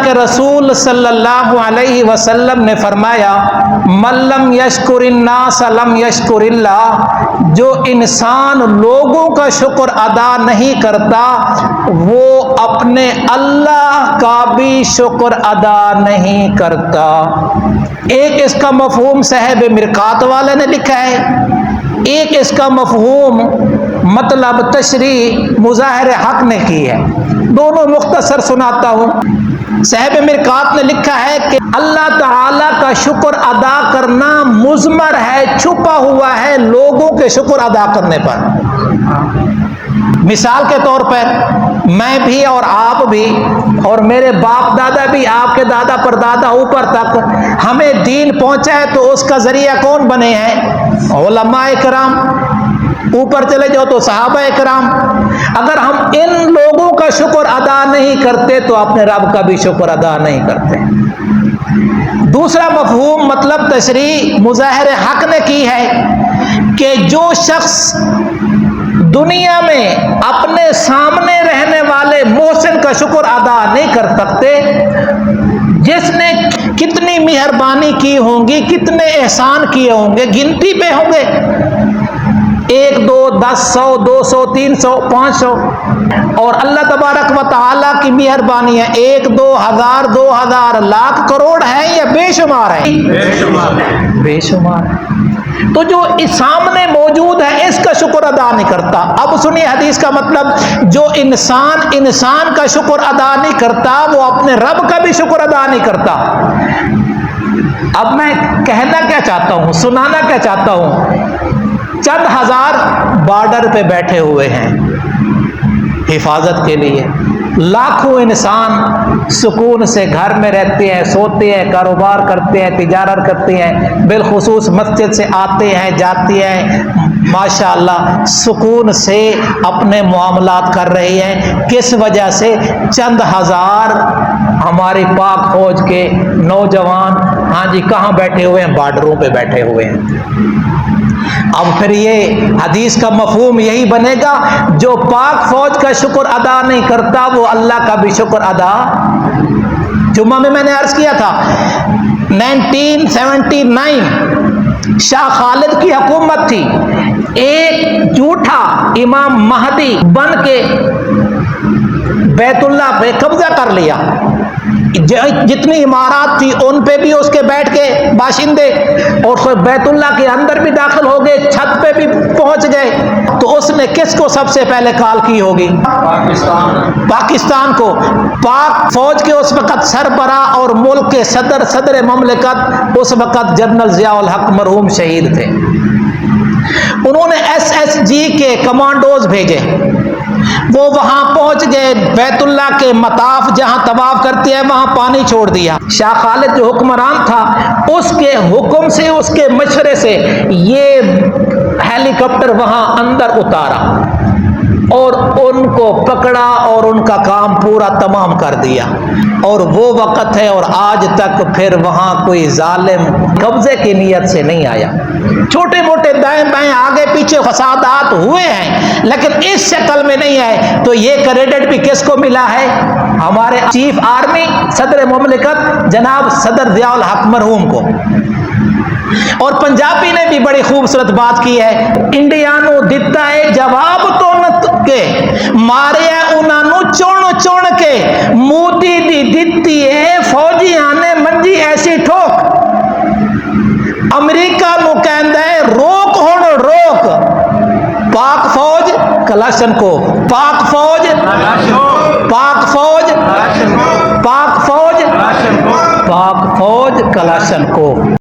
کہ رسول صلی اللہ علیہ وسلم نے فرمایا من لم یشکر الناس لم یشکر اللہ، جو انسان لوگوں کا شکر ادا نہیں کرتا وہ اپنے اللہ کا بھی شکر ادا نہیں کرتا۔ ایک اس کا مفہوم صاحب مرقات والے نے لکھا ہے، ایک اس کا مفہوم مطلب تشریح مظاہر حق نے کی ہے، دونوں مختصر سناتا ہوں۔ صاحب مرقات نے لکھا ہے کہ اللہ تعالی کا شکر ادا کرنا مضمر ہے، چھپا ہوا ہے لوگوں کے شکر ادا کرنے پر۔ مثال کے طور پر میں بھی اور آپ بھی اور میرے باپ دادا بھی، آپ کے دادا پر دادا اوپر تک ہمیں دین پہنچا ہے تو اس کا ذریعہ کون بنے ہیں؟ علماء کرام۔ اوپر چلے جاؤ تو صحابہ کرام۔ اگر ہم ان لوگوں کا شکر ادا نہیں کرتے تو اپنے رب کا بھی شکر ادا نہیں کرتے۔ دوسرا مفہوم مطلب تشریح مظاہر حق نے کی ہے کہ جو شخص دنیا میں اپنے سامنے رہنے والے محسن کا شکر ادا نہیں کر سکتے، جس نے کتنی مہربانی کی ہوں گی، کتنے احسان کیے ہوں گے، گنتی پہ ہوں گے، 1 2 10 100 200 300 500، اور اللہ تبارک و تعالیٰ کی مہربانی ہے 1 2 1000 2000 لاکھ کروڑ ہے یا بے شمار ہے؟ بے شمار ہے۔ تو جو اس سامنے موجود ہے اس کا شکر ادا نہیں کرتا۔ اب سنیے حدیث کا مطلب، جو انسان کا شکر ادا نہیں کرتا وہ اپنے رب کا بھی شکر ادا نہیں کرتا۔ اب میں کہنا کیا چاہتا ہوں، سنانا کیا چاہتا ہوں، چند ہزار بارڈر پہ بیٹھے ہوئے ہیں حفاظت کے لیے، لاکھوں انسان سکون سے گھر میں رہتے ہیں، سوتے ہیں، کاروبار کرتے ہیں، تجارت کرتے ہیں، بالخصوص مسجد سے آتے ہیں جاتے ہیں، ماشاءاللہ سکون سے اپنے معاملات کر رہے ہیں۔ کس وجہ سے؟ چند ہزار ہماری پاک فوج کے نوجوان کہاں بیٹھے ہوئے ہیں؟ بارڈروں پہ بیٹھے ہوئے ہیں۔ اب پھر یہ حدیث کا مفہوم یہی بنے گا، جو پاک فوج کا شکر ادا نہیں کرتا وہ اللہ کا بھی شکر ادا۔ جمعہ میں نے عرض کیا تھا 1979 شاہ خالد کی حکومت تھی، ایک جھوٹا امام مہدی بن کے بیت اللہ پہ قبضہ کر لیا، جتنی عمارات تھی ان پہ بھی اس کے بیٹھ کے باشندے، اور بیت اللہ کے اندر بھی داخل ہو گئے، چھت پہ بھی پہنچ گئے۔ تو اس نے کس کو سب سے پہلے کال کی ہوگی؟ پاکستان کو۔ پاک فوج کے اس وقت سربراہ اور ملک کے صدر مملکت اس وقت جنرل ضیاء الحق مرحوم شہید تھے۔ انہوں نے SSG کے کمانڈوز بھیجے، وہ وہاں پہنچ گئے، بیت اللہ کے مطاف جہاں طواف کرتے ہیں وہاں پانی چھوڑ دیا۔ شاہ خالد جو حکمران تھا اس کے حکم سے، اس کے مشورے سے یہ ہیلی کاپٹر وہاں اندر اتارا اور ان کو پکڑا اور ان کا کام پورا تمام کر دیا۔ اور وہ وقت ہے اور آج تک پھر وہاں کوئی ظالم قبضے کی نیت سے نہیں آیا۔ چھوٹے موٹے دائیں بائیں آگے پیچھے فسادات ہوئے ہیں لیکن اس شکل میں نہیں آئے۔ تو یہ کریڈٹ بھی کس کو ملا ہے؟ ہمارے چیف آرمی صدر مملکت جناب صدر ضیاء الحق مرحوم کو۔ اور پنجابی نے بھی بڑی خوبصورت بات کی ہے، انڈیا نو دتا ہے جواب تو نت کے ماریا انہاں نو چون چون کے، مودی دی دتی ہے فوجیاں نے منجی ایسی ٹھوک۔ امریکہ نو کہندا ہے روک ہن روک، پاک فوج کلاشن کو، پاک فوج پاک فوج پاک فوج پاک فوج کلاشن کو۔